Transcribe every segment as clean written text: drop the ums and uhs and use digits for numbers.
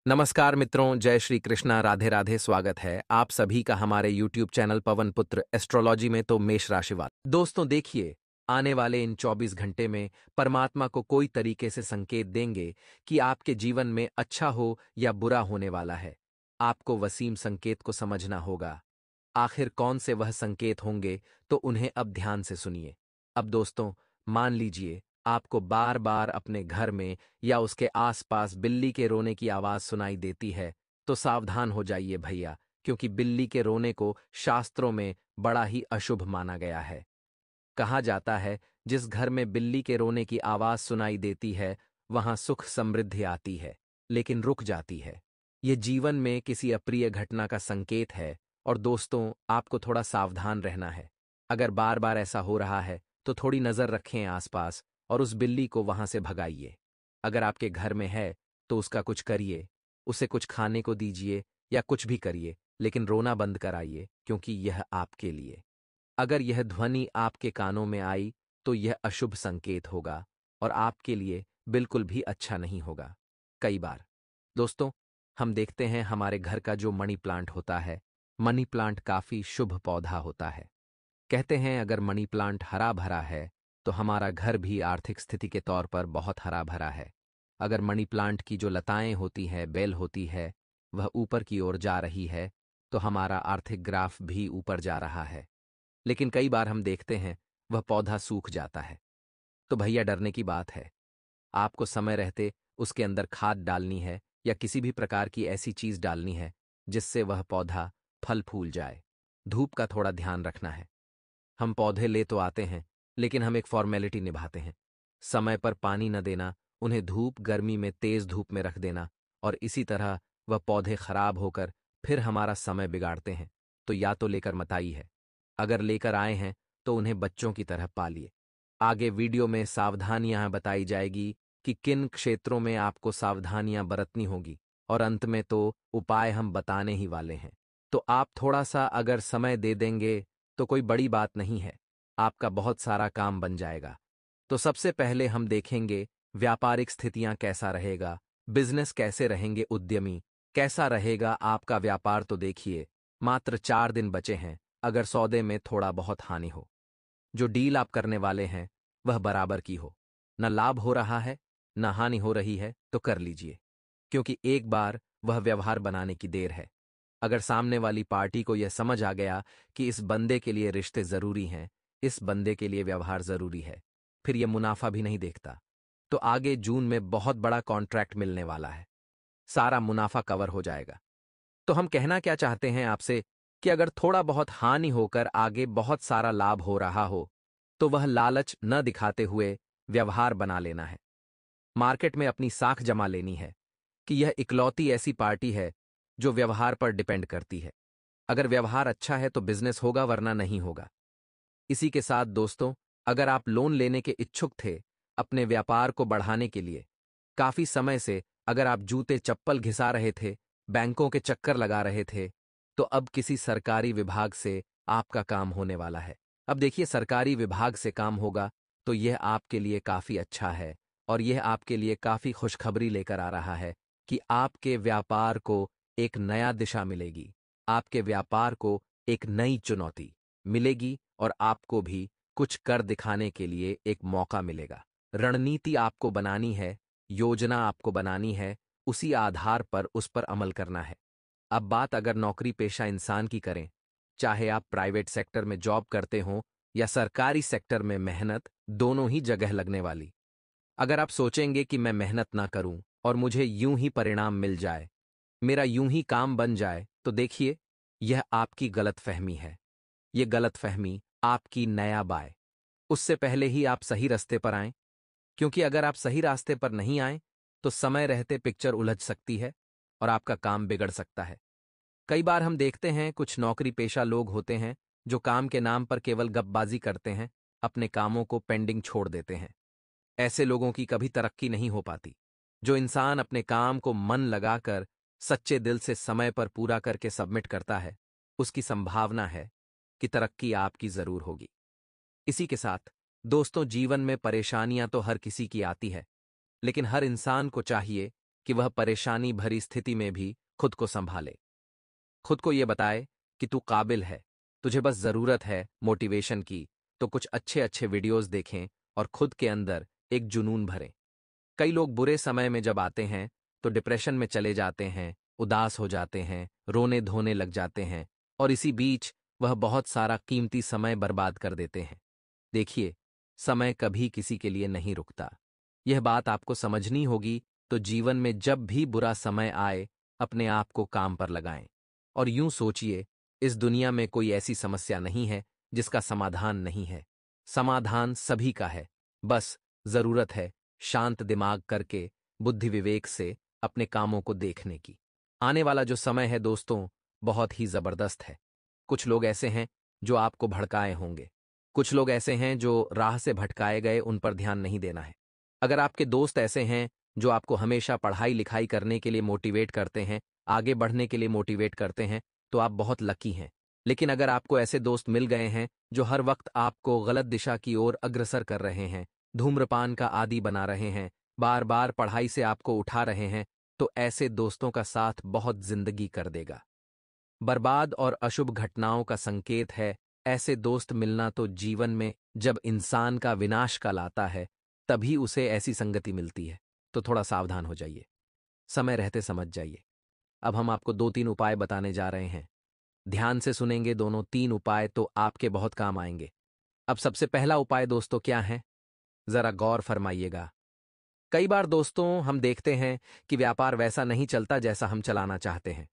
नमस्कार मित्रों, जय श्री कृष्णा, राधे राधे। स्वागत है आप सभी का हमारे YouTube चैनल पवन पुत्र एस्ट्रोलॉजी में। तो मेष राशिवार दोस्तों, देखिए, आने वाले इन 24 घंटे में परमात्मा को कोई तरीके से संकेत देंगे कि आपके जीवन में अच्छा हो या बुरा होने वाला है। आपको वसीम संकेत को समझना होगा। आखिर कौन से वह संकेत होंगे, तो उन्हें अब ध्यान से सुनिए। अब दोस्तों, मान लीजिए आपको बार बार अपने घर में या उसके आसपास बिल्ली के रोने की आवाज सुनाई देती है, तो सावधान हो जाइए भैया, क्योंकि बिल्ली के रोने को शास्त्रों में बड़ा ही अशुभ माना गया है। कहा जाता है, जिस घर में बिल्ली के रोने की आवाज सुनाई देती है, वहां सुख समृद्धि आती है, लेकिन रुक जाती है। ये जीवन में किसी अप्रिय घटना का संकेत है। और दोस्तों, आपको थोड़ा सावधान रहना है। अगर बार बार ऐसा हो रहा है, तो थोड़ी नजर रखें आसपास और उस बिल्ली को वहां से भगाइए। अगर आपके घर में है, तो उसका कुछ करिए, उसे कुछ खाने को दीजिए या कुछ भी करिए, लेकिन रोना बंद कराइए, क्योंकि यह आपके लिए। अगर यह ध्वनि आपके कानों में आई, तो यह अशुभ संकेत होगा और आपके लिए बिल्कुल भी अच्छा नहीं होगा। कई बार दोस्तों, हम देखते हैं हमारे घर का जो मनी प्लांट होता है, मनी प्लांट काफी शुभ पौधा होता है। कहते हैं अगर मनी प्लांट हरा भरा है, तो हमारा घर भी आर्थिक स्थिति के तौर पर बहुत हरा भरा है। अगर मनी प्लांट की जो लताएं होती हैं, बेल होती है, वह ऊपर की ओर जा रही है, तो हमारा आर्थिक ग्राफ भी ऊपर जा रहा है। लेकिन कई बार हम देखते हैं वह पौधा सूख जाता है। तो भैया, डरने की बात है। आपको समय रहते उसके अंदर खाद डालनी है या किसी भी प्रकार की ऐसी चीज डालनी है जिससे वह पौधा फल फूल जाए। धूप का थोड़ा ध्यान रखना है। हम पौधे ले तो आते हैं, लेकिन हम एक फॉर्मेलिटी निभाते हैं। समय पर पानी न देना, उन्हें धूप गर्मी में तेज धूप में रख देना, और इसी तरह वह पौधे खराब होकर फिर हमारा समय बिगाड़ते हैं। तो या तो लेकर मत आई है। अगर लेकर आए हैं, तो उन्हें बच्चों की तरह पालिए। आगे वीडियो में सावधानियां बताई जाएगी कि किन क्षेत्रों में आपको सावधानियां बरतनी होगी, और अंत में तो उपाय हम बताने ही वाले हैं। तो आप थोड़ा सा अगर समय दे देंगे, तो कोई बड़ी बात नहीं है, आपका बहुत सारा काम बन जाएगा। तो सबसे पहले हम देखेंगे व्यापारिक स्थितियां कैसा रहेगा, बिजनेस कैसे रहेंगे, उद्यमी कैसा रहेगा आपका व्यापार। तो देखिए, मात्र 4 दिन बचे हैं। अगर सौदे में थोड़ा बहुत हानि हो, जो डील आप करने वाले हैं वह बराबर की हो, न लाभ हो रहा है न हानि हो रही है, तो कर लीजिए, क्योंकि एक बार वह व्यवहार बनाने की देर है। अगर सामने वाली पार्टी को यह समझ आ गया कि इस बंदे के लिए रिश्ते जरूरी हैं, इस बंदे के लिए व्यवहार जरूरी है, फिर यह मुनाफा भी नहीं देखता, तो आगे जून में बहुत बड़ा कॉन्ट्रैक्ट मिलने वाला है। सारा मुनाफा कवर हो जाएगा। तो हम कहना क्या चाहते हैं आपसे कि अगर थोड़ा बहुत हानि होकर आगे बहुत सारा लाभ हो रहा हो, तो वह लालच न दिखाते हुए व्यवहार बना लेना है। मार्केट में अपनी साख जमा लेनी है कि यह इकलौती ऐसी पार्टी है जो व्यवहार पर डिपेंड करती है। अगर व्यवहार अच्छा है तो बिजनेस होगा, वरना नहीं होगा। इसी के साथ दोस्तों, अगर आप लोन लेने के इच्छुक थे अपने व्यापार को बढ़ाने के लिए, काफी समय से अगर आप जूते चप्पल घिसा रहे थे, बैंकों के चक्कर लगा रहे थे, तो अब किसी सरकारी विभाग से आपका काम होने वाला है। अब देखिए, सरकारी विभाग से काम होगा, तो यह आपके लिए काफी अच्छा है, और यह आपके लिए काफी खुशखबरी लेकर आ रहा है कि आपके व्यापार को एक नया दिशा मिलेगी, आपके व्यापार को एक नई चुनौती मिलेगी, और आपको भी कुछ कर दिखाने के लिए एक मौका मिलेगा। रणनीति आपको बनानी है, योजना आपको बनानी है, उसी आधार पर उस पर अमल करना है। अब बात अगर नौकरी पेशा इंसान की करें, चाहे आप प्राइवेट सेक्टर में जॉब करते हों या सरकारी सेक्टर में, मेहनत दोनों ही जगह लगने वाली। अगर आप सोचेंगे कि मैं मेहनत ना करूं और मुझे यूं ही परिणाम मिल जाए, मेरा यूं ही काम बन जाए, तो देखिए, यह आपकी गलतफहमी है। यह गलतफहमी आपकी नया बाय। उससे पहले ही आप सही रास्ते पर आएं, क्योंकि अगर आप सही रास्ते पर नहीं आए, तो समय रहते पिक्चर उलझ सकती है और आपका काम बिगड़ सकता है। कई बार हम देखते हैं कुछ नौकरी पेशा लोग होते हैं जो काम के नाम पर केवल गपबाजी करते हैं, अपने कामों को पेंडिंग छोड़ देते हैं। ऐसे लोगों की कभी तरक्की नहीं हो पाती। जो इंसान अपने काम को मन लगाकर सच्चे दिल से समय पर पूरा करके सबमिट करता है, उसकी संभावना है कि तरक्की आपकी जरूर होगी। इसी के साथ दोस्तों, जीवन में परेशानियां तो हर किसी की आती है, लेकिन हर इंसान को चाहिए कि वह परेशानी भरी स्थिति में भी खुद को संभाले। खुद को ये बताए कि तू काबिल है, तुझे बस जरूरत है मोटिवेशन की, तो कुछ अच्छे अच्छे वीडियोस देखें और खुद के अंदर एक जुनून भरें। कई लोग बुरे समय में जब आते हैं तो डिप्रेशन में चले जाते हैं, उदास हो जाते हैं, रोने धोने लग जाते हैं और इसी बीच वह बहुत सारा कीमती समय बर्बाद कर देते हैं। देखिए, समय कभी किसी के लिए नहीं रुकता। यह बात आपको समझनी होगी, तो जीवन में जब भी बुरा समय आए, अपने आप को काम पर लगाएं। और यूं सोचिए, इस दुनिया में कोई ऐसी समस्या नहीं है जिसका समाधान नहीं है। समाधान सभी का है, बस जरूरत है शांत दिमाग करके, बुद्धि विवेक से अपने कामों को देखने की। आने वाला जो समय है दोस्तों, बहुत ही जबरदस्त है। कुछ लोग ऐसे हैं जो आपको भड़काए होंगे, कुछ लोग ऐसे हैं जो राह से भटकाए गए, उन पर ध्यान नहीं देना है। अगर आपके दोस्त ऐसे हैं जो आपको हमेशा पढ़ाई लिखाई करने के लिए मोटिवेट करते हैं, आगे बढ़ने के लिए मोटिवेट करते हैं, तो आप बहुत लकी हैं। लेकिन अगर आपको ऐसे दोस्त मिल गए हैं जो हर वक्त आपको गलत दिशा की ओर अग्रसर कर रहे हैं, धूम्रपान का आदी बना रहे हैं, बार बार पढ़ाई से आपको उठा रहे हैं, तो ऐसे दोस्तों का साथ बहुत जिंदगी कर देगा। बर्बाद और अशुभ घटनाओं का संकेत है। ऐसे दोस्त मिलना तो जीवन में जब इंसान का विनाश का लाता है, तभी उसे ऐसी संगति मिलती है। तो थोड़ा सावधान हो जाइए, समय रहते समझ जाइए। अब हम आपको 2-3 उपाय बताने जा रहे हैं। ध्यान से सुनेंगे दोनों 3 उपाय, तो आपके बहुत काम आएंगे। अब सबसे पहला उपाय दोस्तों क्या है, जरा गौर फरमाइएगा। कई बार दोस्तों हम देखते हैं कि व्यापार वैसा नहीं चलता जैसा हम चलाना चाहते हैं।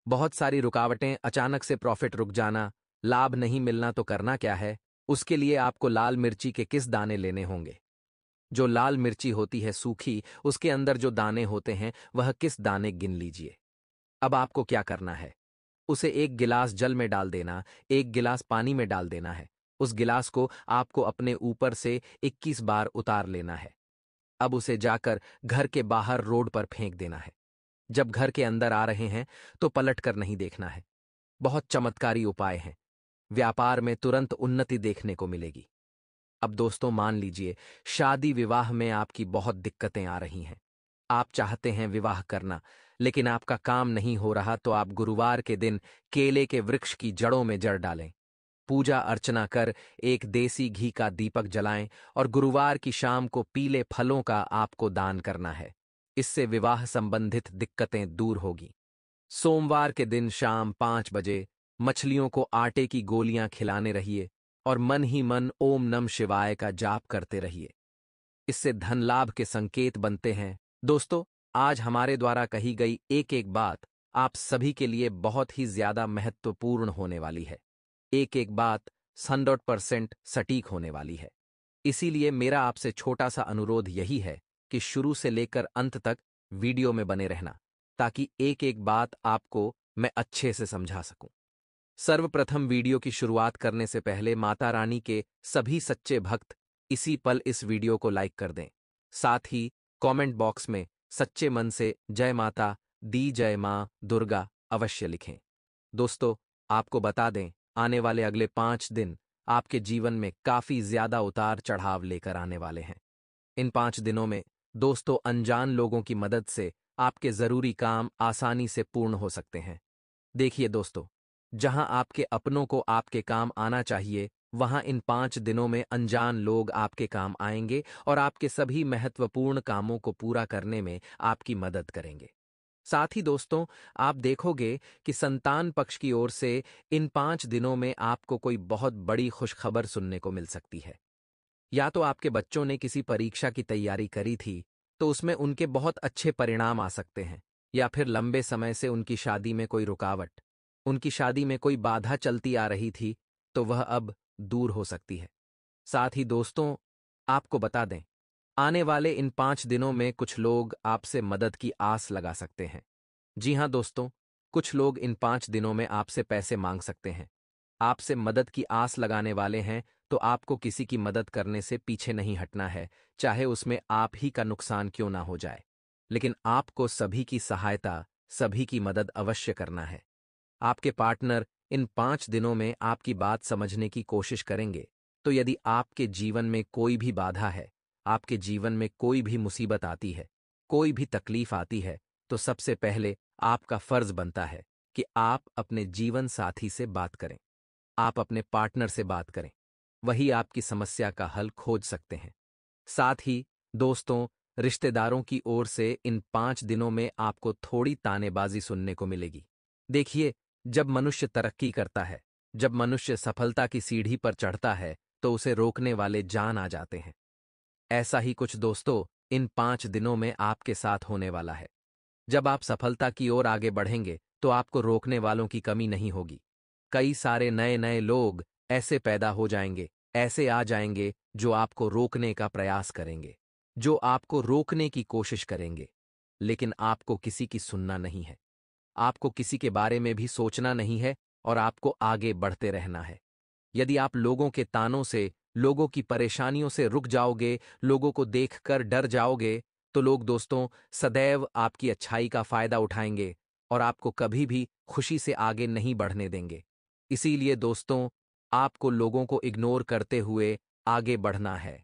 बहुत सारी रुकावटें, अचानक से प्रॉफिट रुक जाना, लाभ नहीं मिलना, तो करना क्या है? उसके लिए आपको लाल मिर्ची के किस दाने लेने होंगे। जो लाल मिर्ची होती है सूखी, उसके अंदर जो दाने होते हैं वह किस दाने गिन लीजिए। अब आपको क्या करना है, उसे 1 गिलास जल में डाल देना, 1 गिलास पानी में डाल देना है। उस गिलास को आपको अपने ऊपर से 21 बार उतार लेना है। अब उसे जाकर घर के बाहर रोड पर फेंक देना है। जब घर के अंदर आ रहे हैं तो पलट कर नहीं देखना है। बहुत चमत्कारी उपाय है, व्यापार में तुरंत उन्नति देखने को मिलेगी। अब दोस्तों मान लीजिए, शादी विवाह में आपकी बहुत दिक्कतें आ रही हैं। आप चाहते हैं विवाह करना, लेकिन आपका काम नहीं हो रहा, तो आप गुरुवार के दिन केले के वृक्ष की जड़ों में जड़ डालें। पूजा अर्चना कर एक देसी घी का दीपक जलाएं और गुरुवार की शाम को पीले फलों का आपको दान करना है। इससे विवाह संबंधित दिक्कतें दूर होगी। सोमवार के दिन शाम 5 बजे मछलियों को आटे की गोलियां खिलाने रहिए और मन ही मन ओम नम शिवाय का जाप करते रहिए। इससे धन लाभ के संकेत बनते हैं। दोस्तों, आज हमारे द्वारा कही गई एक एक बात आप सभी के लिए बहुत ही ज्यादा महत्वपूर्ण होने वाली है। एक एक बात 100% सटीक होने वाली है। इसीलिए मेरा आपसे छोटा सा अनुरोध यही है कि शुरू से लेकर अंत तक वीडियो में बने रहना, ताकि एक एक बात आपको मैं अच्छे से समझा सकूं। सर्वप्रथम वीडियो की शुरुआत करने से पहले माता रानी के सभी सच्चे भक्त इसी पल इस वीडियो को लाइक कर दें। साथ ही कमेंट बॉक्स में सच्चे मन से जय माता दी, जय मां दुर्गा अवश्य लिखें। दोस्तों, आपको बता दें, आने वाले अगले 5 दिन आपके जीवन में काफी ज्यादा उतार चढ़ाव लेकर आने वाले हैं। इन 5 दिनों में दोस्तों अनजान लोगों की मदद से आपके जरूरी काम आसानी से पूर्ण हो सकते हैं। देखिए दोस्तों, जहां आपके अपनों को आपके काम आना चाहिए, वहां इन 5 दिनों में अनजान लोग आपके काम आएंगे और आपके सभी महत्वपूर्ण कामों को पूरा करने में आपकी मदद करेंगे। साथ ही दोस्तों, आप देखोगे कि संतान पक्ष की ओर से इन 5 दिनों में आपको कोई बहुत बड़ी खुशखबर सुनने को मिल सकती है। या तो आपके बच्चों ने किसी परीक्षा की तैयारी करी थी, तो उसमें उनके बहुत अच्छे परिणाम आ सकते हैं, या फिर लंबे समय से उनकी शादी में कोई रुकावट, उनकी शादी में कोई बाधा चलती आ रही थी, तो वह अब दूर हो सकती है। साथ ही दोस्तों, आपको बता दें, आने वाले इन 5 दिनों में कुछ लोग आपसे मदद की आस लगा सकते हैं। जी हां दोस्तों, कुछ लोग इन 5 दिनों में आपसे पैसे मांग सकते हैं। आपसे मदद की आस लगाने वाले हैं, तो आपको किसी की मदद करने से पीछे नहीं हटना है, चाहे उसमें आप ही का नुकसान क्यों ना हो जाए। लेकिन आपको सभी की सहायता, सभी की मदद अवश्य करना है। आपके पार्टनर इन 5 दिनों में आपकी बात समझने की कोशिश करेंगे। तो यदि आपके जीवन में कोई भी बाधा है, आपके जीवन में कोई भी मुसीबत आती है, कोई भी तकलीफ आती है तो सबसे पहले आपका फर्ज बनता है कि आप अपने जीवन साथी से बात करें, आप अपने पार्टनर से बात करें। वही आपकी समस्या का हल खोज सकते हैं। साथ ही दोस्तों, रिश्तेदारों की ओर से इन 5 दिनों में आपको थोड़ी तानेबाजी सुनने को मिलेगी। देखिए, जब मनुष्य तरक्की करता है, जब मनुष्य सफलता की सीढ़ी पर चढ़ता है, तो उसे रोकने वाले जान आ जाते हैं। ऐसा ही कुछ दोस्तों इन 5 दिनों में आपके साथ होने वाला है। जब आप सफलता की ओर आगे बढ़ेंगे तो आपको रोकने वालों की कमी नहीं होगी। कई सारे नए नए लोग ऐसे पैदा हो जाएंगे, ऐसे आ जाएंगे जो आपको रोकने का प्रयास करेंगे, जो आपको रोकने की कोशिश करेंगे। लेकिन आपको किसी की सुनना नहीं है, आपको किसी के बारे में भी सोचना नहीं है और आपको आगे बढ़ते रहना है। यदि आप लोगों के तानों से, लोगों की परेशानियों से रुक जाओगे, लोगों को देखकर डर जाओगे, तो लोग दोस्तों सदैव आपकी अच्छाई का फायदा उठाएंगे और आपको कभी भी खुशी से आगे नहीं बढ़ने देंगे। इसीलिए दोस्तों, आपको लोगों को इग्नोर करते हुए आगे बढ़ना है।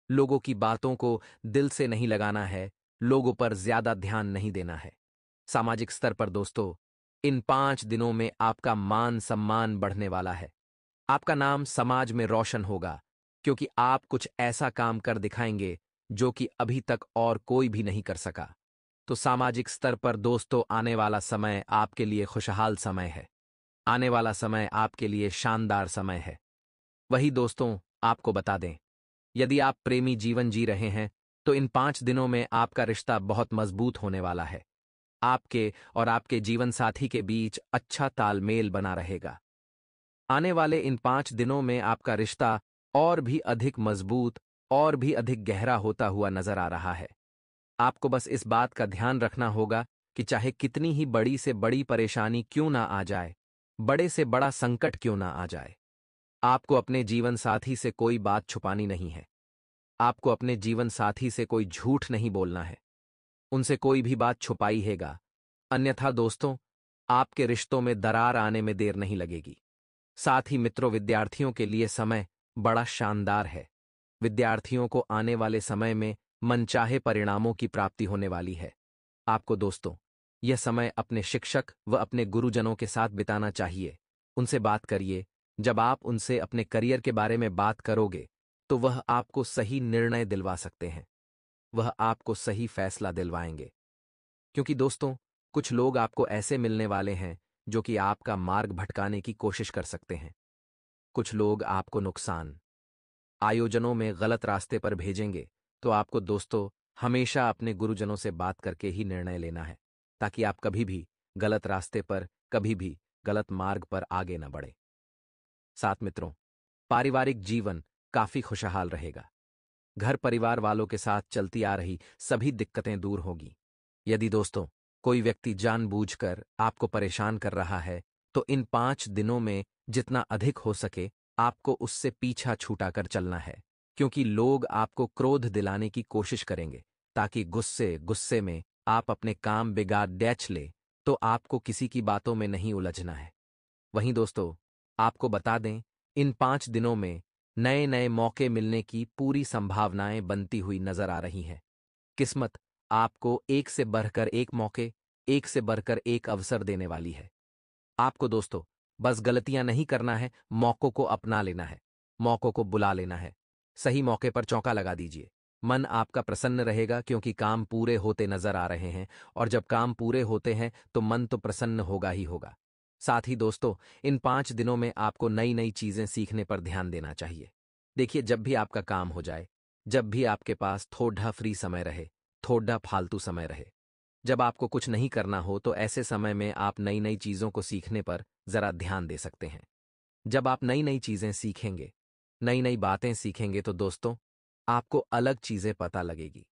लोगों की बातों को दिल से नहीं लगाना है, लोगों पर ज्यादा ध्यान नहीं देना है। सामाजिक स्तर पर दोस्तों, इन 5 दिनों में आपका मान सम्मान बढ़ने वाला है। आपका नाम समाज में रोशन होगा, क्योंकि आप कुछ ऐसा काम कर दिखाएंगे जो कि अभी तक और कोई भी नहीं कर सका। तो सामाजिक स्तर पर दोस्तों, आने वाला समय आपके लिए खुशहाल समय है। आने वाला समय आपके लिए शानदार समय है। वही दोस्तों, आपको बता दें, यदि आप प्रेमी जीवन जी रहे हैं तो इन 5 दिनों में आपका रिश्ता बहुत मजबूत होने वाला है। आपके और आपके जीवन साथी के बीच अच्छा तालमेल बना रहेगा। आने वाले इन 5 दिनों में आपका रिश्ता और भी अधिक मजबूत और भी अधिक गहरा होता हुआ नजर आ रहा है। आपको बस इस बात का ध्यान रखना होगा कि चाहे कितनी ही बड़ी से बड़ी परेशानी क्यों ना आ जाए, बड़े से बड़ा संकट क्यों ना आ जाए, आपको अपने जीवन साथी से कोई बात छुपानी नहीं है। आपको अपने जीवन साथी से कोई झूठ नहीं बोलना है, उनसे कोई भी बात छुपाई हैगा। अन्यथा दोस्तों, आपके रिश्तों में दरार आने में देर नहीं लगेगी। साथ ही मित्रों, विद्यार्थियों के लिए समय बड़ा शानदार है। विद्यार्थियों को आने वाले समय में मनचाहे परिणामों की प्राप्ति होने वाली है। आपको दोस्तों यह समय अपने शिक्षक व अपने गुरुजनों के साथ बिताना चाहिए। उनसे बात करिए। जब आप उनसे अपने करियर के बारे में बात करोगे तो वह आपको सही निर्णय दिलवा सकते हैं, वह आपको सही फैसला दिलवाएंगे। क्योंकि दोस्तों, कुछ लोग आपको ऐसे मिलने वाले हैं जो कि आपका मार्ग भटकाने की कोशिश कर सकते हैं। कुछ लोग आपको नुकसान, आयोजनों में गलत रास्ते पर भेजेंगे। तो आपको दोस्तों हमेशा अपने गुरुजनों से बात करके ही निर्णय लेना है, ताकि आप कभी भी गलत रास्ते पर, कभी भी गलत मार्ग पर आगे न बढ़े। साथ मित्रों, पारिवारिक जीवन काफी खुशहाल रहेगा। घर परिवार वालों के साथ चलती आ रही सभी दिक्कतें दूर होगी। यदि दोस्तों कोई व्यक्ति जानबूझकर आपको परेशान कर रहा है तो इन 5 दिनों में जितना अधिक हो सके आपको उससे पीछा छूटाकर चलना है, क्योंकि लोग आपको क्रोध दिलाने की कोशिश करेंगे ताकि गुस्से गुस्से में आप अपने काम बिगाड़ डैच ले। तो आपको किसी की बातों में नहीं उलझना है। वहीं दोस्तों, आपको बता दें, इन 5 दिनों में नए नए मौके मिलने की पूरी संभावनाएं बनती हुई नजर आ रही हैं। किस्मत आपको एक से बढ़कर एक मौके, एक से बढ़कर एक अवसर देने वाली है। आपको दोस्तों बस गलतियां नहीं करना है, मौकों को अपना लेना है, मौकों को बुला लेना है। सही मौके पर चौका लगा दीजिए। मन आपका प्रसन्न रहेगा, क्योंकि काम पूरे होते नजर आ रहे हैं, और जब काम पूरे होते हैं तो मन तो प्रसन्न होगा ही होगा। साथ ही दोस्तों, इन 5 दिनों में आपको नई नई चीजें सीखने पर ध्यान देना चाहिए। देखिए, जब भी आपका काम हो जाए, जब भी आपके पास थोड़ा फ्री समय रहे, थोड़ा फालतू समय रहे, जब आपको कुछ नहीं करना हो, तो ऐसे समय में आप नई नई चीजों को सीखने पर जरा ध्यान दे सकते हैं। जब आप नई नई चीजें सीखेंगे, नई नई बातें सीखेंगे, तो दोस्तों आपको अलग चीजें पता लगेगी।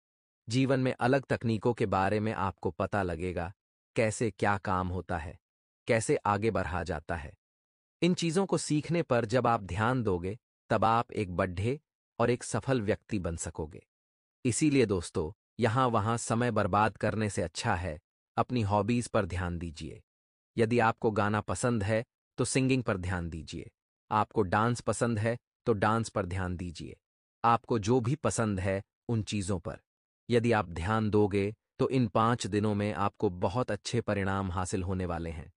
जीवन में अलग तकनीकों के बारे में आपको पता लगेगा, कैसे क्या काम होता है, कैसे आगे बढ़ा जाता है। इन चीजों को सीखने पर जब आप ध्यान दोगे, तब आप एक बढ़े और एक सफल व्यक्ति बन सकोगे। इसीलिए दोस्तों, यहां वहां समय बर्बाद करने से अच्छा है अपनी हॉबीज पर ध्यान दीजिए। यदि आपको गाना पसंद है तो सिंगिंग पर ध्यान दीजिए। आपको डांस पसंद है तो डांस पर ध्यान दीजिए। आपको जो भी पसंद है उन चीजों पर यदि आप ध्यान दोगे तो इन 5 दिनों में आपको बहुत अच्छे परिणाम हासिल होने वाले हैं।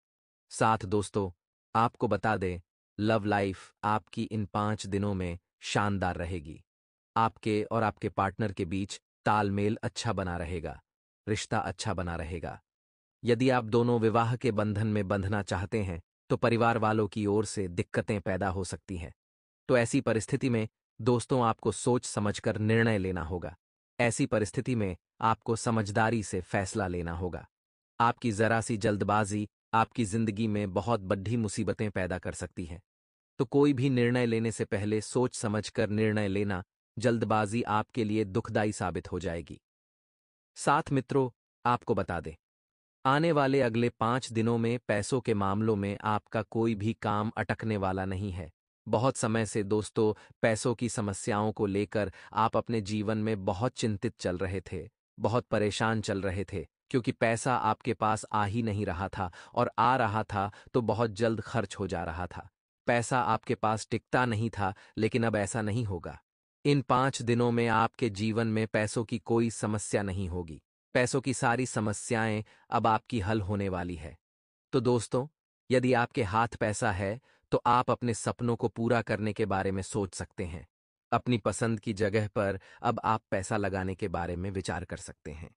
साथ दोस्तों, आपको बता दें, लव लाइफ आपकी इन 5 दिनों में शानदार रहेगी। आपके और आपके पार्टनर के बीच तालमेल अच्छा बना रहेगा, रिश्ता अच्छा बना रहेगा। यदि आप दोनों विवाह के बंधन में बंधना चाहते हैं, तो परिवार वालों की ओर से दिक्कतें पैदा हो सकती हैं। तो ऐसी परिस्थिति में दोस्तों आपको सोच समझकर निर्णय लेना होगा। ऐसी परिस्थिति में आपको समझदारी से फैसला लेना होगा। आपकी जरा सी जल्दबाजी आपकी जिंदगी में बहुत बड़ी मुसीबतें पैदा कर सकती है। तो कोई भी निर्णय लेने से पहले सोच समझकर निर्णय लेना, जल्दबाजी आपके लिए दुखदाई साबित हो जाएगी। साथ मित्रों, आपको बता दें, आने वाले अगले 5 दिनों में पैसों के मामलों में आपका कोई भी काम अटकने वाला नहीं है। बहुत समय से दोस्तों पैसों की समस्याओं को लेकर आप अपने जीवन में बहुत चिंतित चल रहे थे, बहुत परेशान चल रहे थे, क्योंकि पैसा आपके पास आ ही नहीं रहा था और आ रहा था तो बहुत जल्द खर्च हो जा रहा था। पैसा आपके पास टिकता नहीं था, लेकिन अब ऐसा नहीं होगा। इन 5 दिनों में आपके जीवन में पैसों की कोई समस्या नहीं होगी। पैसों की सारी समस्याएं अब आपकी हल होने वाली है। तो दोस्तों, यदि आपके हाथ पैसा है, तो आप अपने सपनों को पूरा करने के बारे में सोच सकते हैं। अपनी पसंद की जगह पर अब आप पैसा लगाने के बारे में विचार कर सकते हैं।